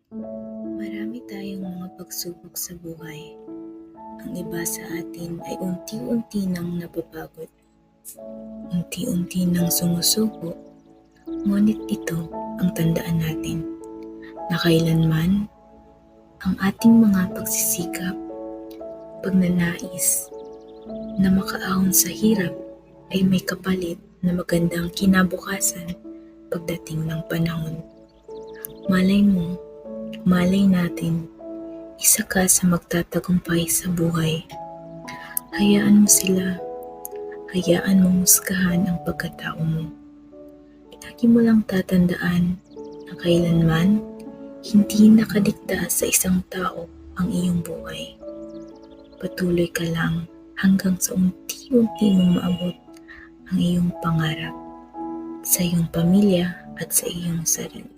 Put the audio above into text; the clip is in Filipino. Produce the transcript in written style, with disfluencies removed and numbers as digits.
Marami tayong mga pagsubok sa buhay. Ang iba sa atin ay unti-unti nang napapagod, unti-unti nang sumusuko, ngunit ito ang tandaan natin na kailanman ang ating mga pagsisikap, pagnanais na makaahon sa hirap ay may kapalit na magandang kinabukasan pagdating ng panahon. Malay mo, malay natin, isa ka sa magtatagumpay sa buhay. Hayaan mo sila, hayaan mong husgahan ang pagkatao mo. Lagi mo lang tatandaan na kailanman hindi nakaligtas sa isang tao ang iyong buhay. Patuloy ka lang hanggang sa unti-unti mong maabot ang iyong pangarap sa iyong pamilya at sa iyong sarili.